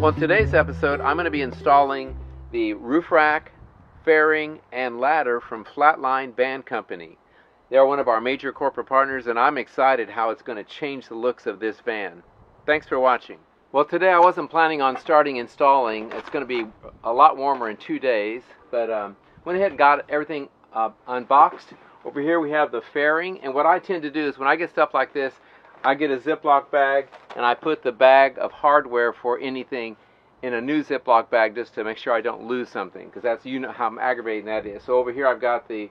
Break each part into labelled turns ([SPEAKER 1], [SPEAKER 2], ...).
[SPEAKER 1] Well, in today's episode, I'm going to be installing the roof rack, fairing, and ladder from Flatline Van Company. They are one of our major corporate partners, and I'm excited how it's going to change the looks of this van. Thanks for watching. Well, today I wasn't planning on starting installing. It's going to be a lot warmer in 2 days, but went ahead and got everything unboxed. Over here we have the fairing, and what I tend to do is when I get stuff like this, I get a Ziploc bag and I put the bag of hardware for anything in a new Ziploc bag just to make sure I don't lose something, because that's, you know how aggravating that is. So over here I've got the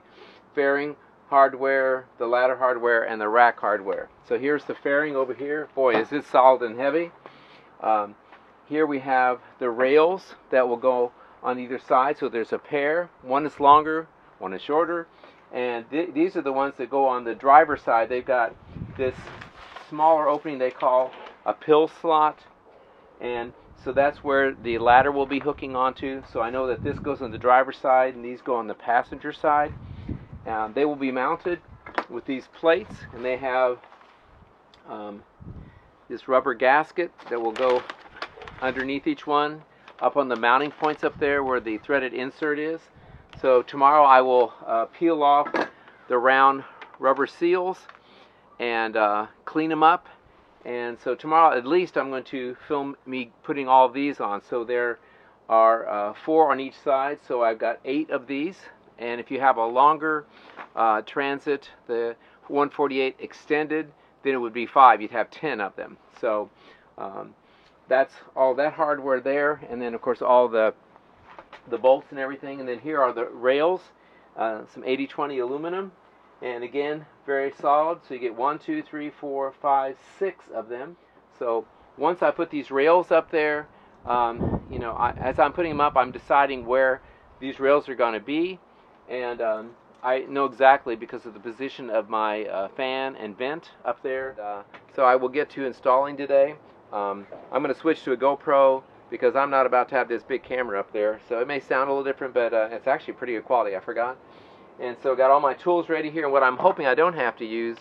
[SPEAKER 1] fairing hardware, the ladder hardware, and the rack hardware. So here's the fairing over here. Boy, is it solid and heavy. Here we have the rails that will go on either side. So there's a pair. One is longer, one is shorter. And these are the ones that go on the driver's side. They've got this smaller opening they call a pill slot, and so that's where the ladder will be hooking onto. So I know that this goes on the driver's side and these go on the passenger side. They will be mounted with these plates, and they have this rubber gasket that will go underneath each one up on the mounting points up there where the threaded insert is. So tomorrow I will peel off the round rubber seals and clean them up, and so tomorrow at least I'm going to film me putting all of these on. So there are 4 on each side, so I've got 8 of these. And if you have a longer transit, the 148 extended, then it would be 5. You'd have 10 of them. So that's all that hardware there, and then of course all the bolts and everything. And then here are the rails, some 80/20 aluminum, and again very solid. So you get 1, 2, 3, 4, 5, 6 of them. So once I put these rails up there, you know, as I'm putting them up, I'm deciding where these rails are going to be, and I know exactly because of the position of my fan and vent up there. So I will get to installing today. I'm going to switch to a GoPro because I'm not about to have this big camera up there. So it may sound a little different, but it's actually pretty good quality. I forgot. And so got all my tools ready here. And what I'm hoping I don't have to use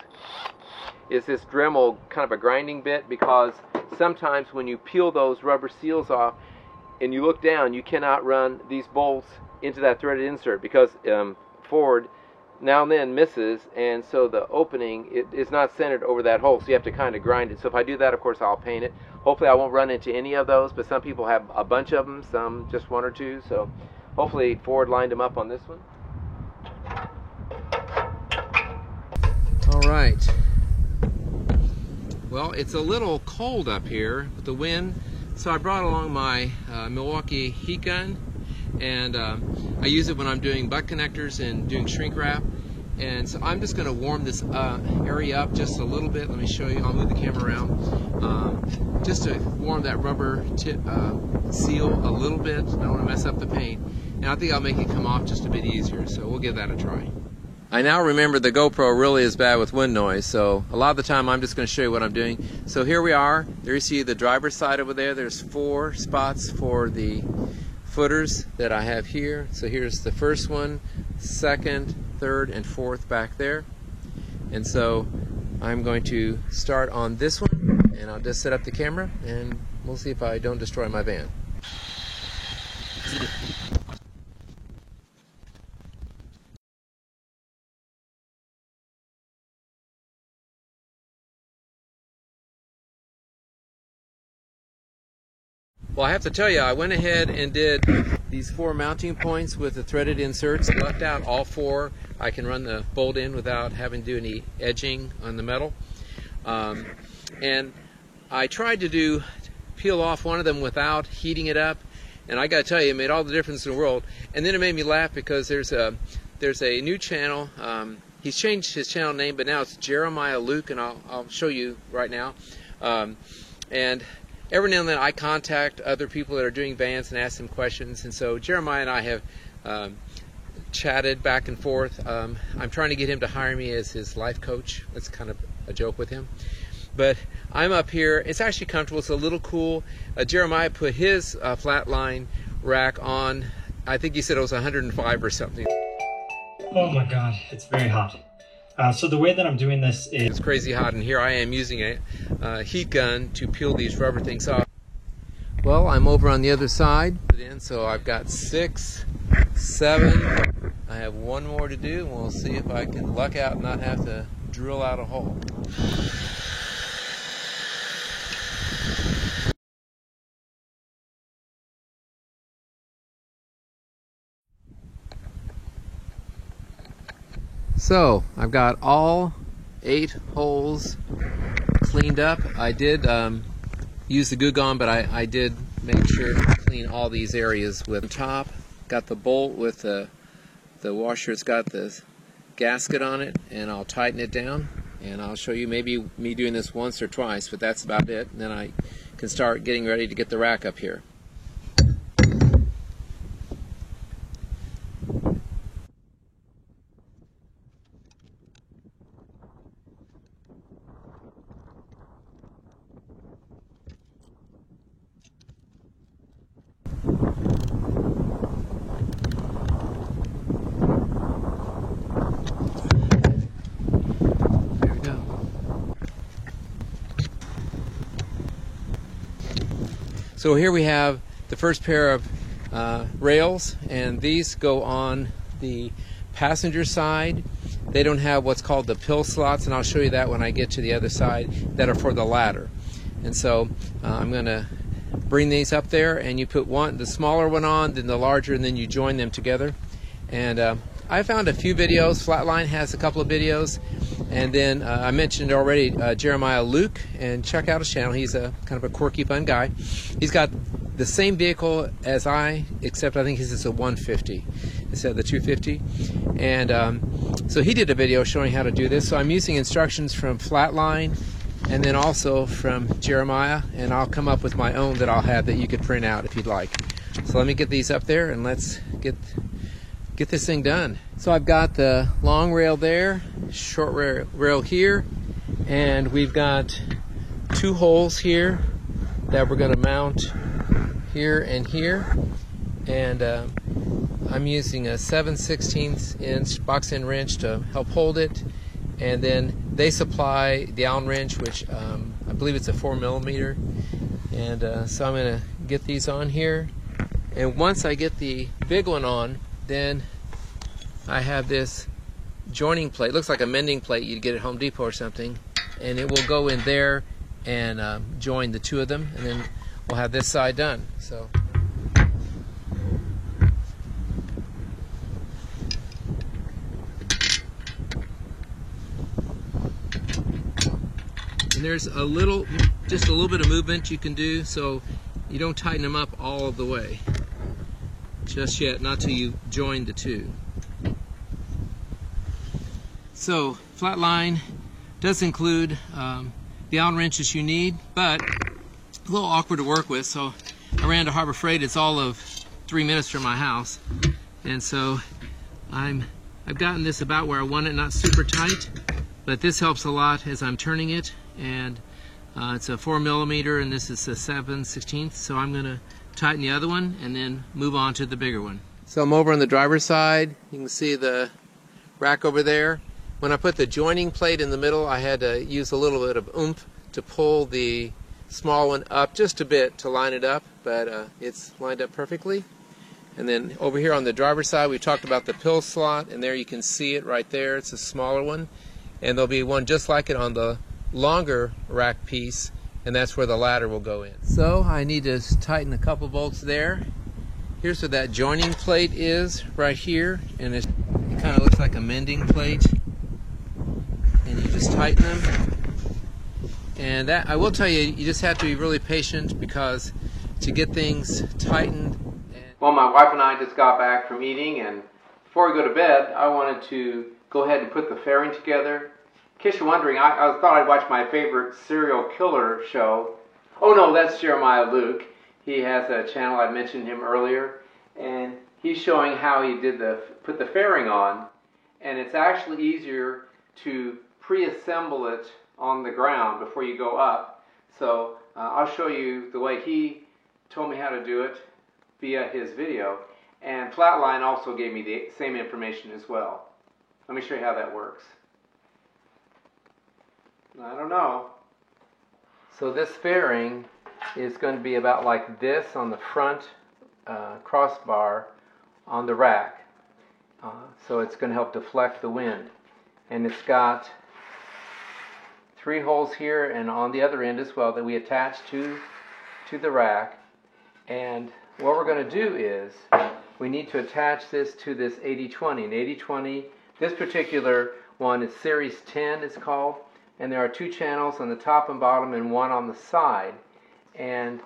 [SPEAKER 1] is this Dremel kind of a grinding bit, because sometimes when you peel those rubber seals off and you look down, you cannot run these bolts into that threaded insert because Ford now and then misses, and so the opening is not centered over that hole, so you have to kind of grind it. So if I do that, of course I'll paint it. Hopefully I won't run into any of those, but some people have a bunch of them, some just 1 or 2, so hopefully Ford lined them up on this one. Alright, well, it's a little cold up here with the wind, so I brought along my Milwaukee heat gun, and I use it when I'm doing butt connectors and doing shrink wrap. And so I'm just going to warm this area up just a little bit. Let me show you. I'll move the camera around just to warm that rubber seal a little bit. I don't want to mess up the paint, and I think I'll make it come off just a bit easier, so we'll give that a try. I now remember the GoPro really is bad with wind noise, so a lot of the time I'm just going to show you what I'm doing. So here we are. There you see the driver's side over there. There's 4 spots for the footers that I have here. So here's the first one, second, third, and fourth back there. And so I'm going to start on this one, and I'll just set up the camera and we'll see if I don't destroy my van. Well, I have to tell you, I went ahead and did these 4 mounting points with the threaded inserts, left out all 4. I can run the bolt in without having to do any edging on the metal. And I tried to peel off one of them without heating it up, and I got to tell you, it made all the difference in the world. And then it made me laugh because there's a new channel. He's changed his channel name, but now it's Jeremiah Luke, and I'll show you right now. And every now and then I contact other people that are doing vans and ask them questions, and so Jeremiah and I have chatted back and forth. I'm trying to get him to hire me as his life coach. That's kind of a joke with him. But I'm up here. It's actually comfortable. It's a little cool. Jeremiah put his Flatline rack on, I think he said it was 105 or something.
[SPEAKER 2] Oh my God, it's very hot. So the way that I'm doing this is...
[SPEAKER 1] It's crazy hot, and here I am using a heat gun to peel these rubber things off. Well, I'm over on the other side, so I've got 6, 7. I have one more to do, and we'll see if I can luck out and not have to drill out a hole. So I've got all 8 holes cleaned up. I did use the Goo Gone, but I did make sure to clean all these areas with the top. Got the bolt with the washer. It's got the gasket on it, and I'll tighten it down, and I'll show you maybe me doing this once or twice, but that's about it. And then I can start getting ready to get the rack up here. So here we have the first pair of rails, and these go on the passenger side. They don't have what's called the pill slots, and I'll show you that when I get to the other side, that are for the ladder. And so I'm going to bring these up there, and you put the smaller one on, then the larger, and then you join them together. And I found a few videos. Flatline has a couple of videos. And then I mentioned already Jeremiah Luke, and check out his channel. He's a kind of a quirky, fun guy. He's got the same vehicle as I, except I think his is a 150 instead of the 250. And so he did a video showing how to do this. So I'm using instructions from Flatline and then also from Jeremiah, and I'll come up with my own that I'll have that you could print out if you'd like. So let me get these up there, and let's get this thing done. So I've got the long rail there, short rail here, and we've got 2 holes here that we're going to mount here and here. And I'm using a 7/16 inch box end wrench to help hold it, and then they supply the Allen wrench, which I believe it's a 4mm. And so I'm going to get these on here, and once I get the big one on, then I have this joining plate. It looks like a mending plate you'd get at Home Depot or something, and it will go in there and join the 2 of them, and then we'll have this side done. So and there's just a little bit of movement you can do, so you don't tighten them up all the way just yet, not till you join the 2. So Flatline does include the Allen wrenches you need, but a little awkward to work with. So I ran to Harbor Freight. It's all of 3 minutes from my house, and so I've gotten this about where I want it, not super tight, but this helps a lot as I'm turning it. And it's a 4mm, and this is a 7/16. So I'm going to tighten the other one and then move on to the bigger one. So I'm over on the driver's side. You can see the rack over there. When I put the joining plate in the middle, I had to use a little bit of oomph to pull the small one up just a bit to line it up, but it's lined up perfectly. And then over here on the driver's side, we talked about the pill slot, and there you can see it right there. It's a smaller one, and there'll be one just like it on the longer rack piece, and that's where the ladder will go in. So I need to tighten a couple bolts there. Here's where that joining plate is, right here, and it kind of looks like a mending plate. And you just tighten them. And that, I will tell you, you just have to be really patient, because to get things tightened. Well, my wife and I just got back from eating, and before we go to bed, I wanted to go ahead and put the fairing together. In case you're wondering, I thought I'd watch my favorite serial killer show. Oh no, that's Jeremiah Luke. He has a channel, I mentioned him earlier, and he's showing how he did put the fairing on, and it's actually easier to pre-assemble it on the ground before you go up. So I'll show you the way he told me how to do it via his video, and Flatline also gave me the same information as well. Let me show you how that works. I don't know. So this fairing is going to be about like this on the front crossbar on the rack. So it's going to help deflect the wind. And it's got 3 holes here and on the other end as well that we attach to the rack. And what we're going to do is we need to attach this to this 80-20. And 80-20, this particular one is Series 10 it's called. And there are 2 channels on the top and bottom and 1 on the side. And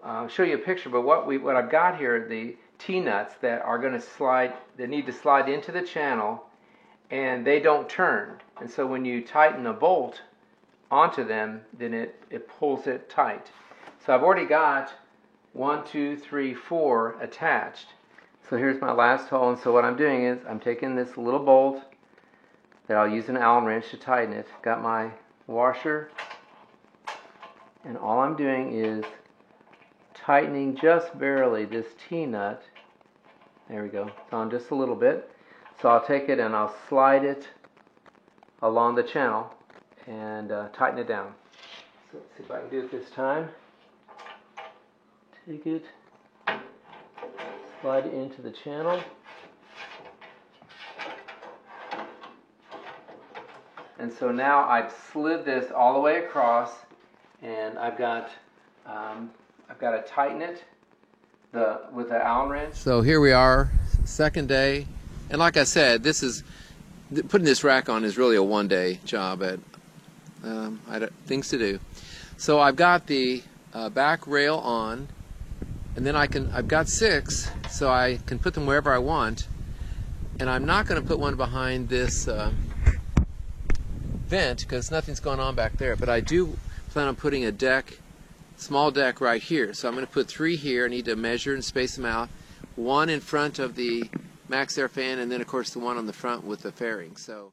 [SPEAKER 1] I'll show you a picture, but what I've got here, the T-nuts that are going to slide, they need to slide into the channel, and they don't turn. And so when you tighten a bolt onto them, then it pulls it tight. So I've already got 1, 2, 3, 4 attached. So here's my last hole, and so what I'm doing is I'm taking this little bolt that I'll use an Allen wrench to tighten it. Got my washer, and all I'm doing is tightening just barely this T-nut. There we go. It's on just a little bit. So I'll take it and I'll slide it along the channel and tighten it down. So let's see if I can do it this time. Take it, slide it into the channel. And so now I've slid this all the way across, and I've got to tighten it with the Allen wrench. So here we are, second day, and like I said, putting this rack on is really a one-day job. I got things to do. So I've got the back rail on, and then I've got 6, so I can put them wherever I want. And I'm not going to put one behind this vent because nothing's going on back there, but I do plan on putting a deck, small deck right here. So I'm going to put 3 here. I need to measure and space them out. 1 in front of the max air fan, and then of course the one on the front with the fairing. So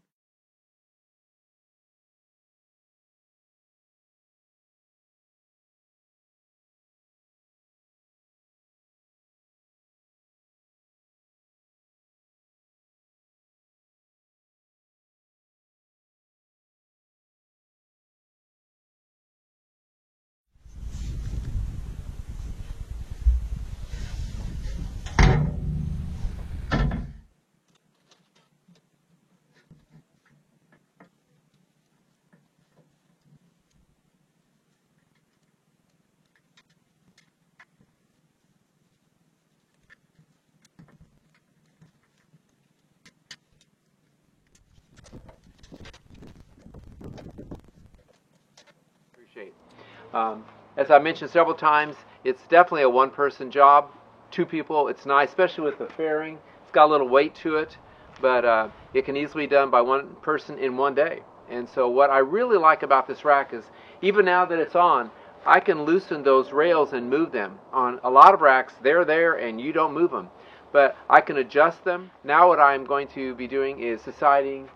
[SPEAKER 1] as I mentioned several times, it's definitely a one-person job. 2 people, it's nice, especially with the fairing. It's got a little weight to it, but it can easily be done by 1 person in 1 day. And so what I really like about this rack is, even now that it's on, I can loosen those rails and move them. On a lot of racks, they're there and you don't move them. But I can adjust them. Now what I'm going to be doing is deciding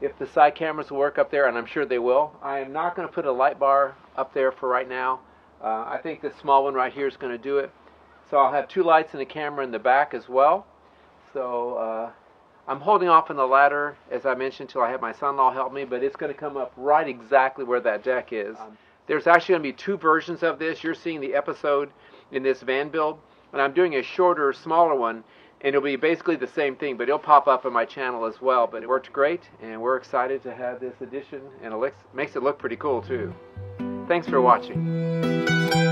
[SPEAKER 1] if the side cameras will work up there, and I'm sure they will. I am not going to put a light bar up there for right now. I think this small one right here is going to do it. So I'll have 2 lights and a camera in the back as well. So I'm holding off on the ladder, as I mentioned, until I have my son-in-law help me, but it's going to come up right exactly where that deck is. There's actually going to be 2 versions of this. You're seeing the episode in this van build, and I'm doing a shorter, smaller one, and it'll be basically the same thing, but it'll pop up on my channel as well. But it worked great, and we're excited to have this addition, and it makes it look pretty cool too. Thanks for watching.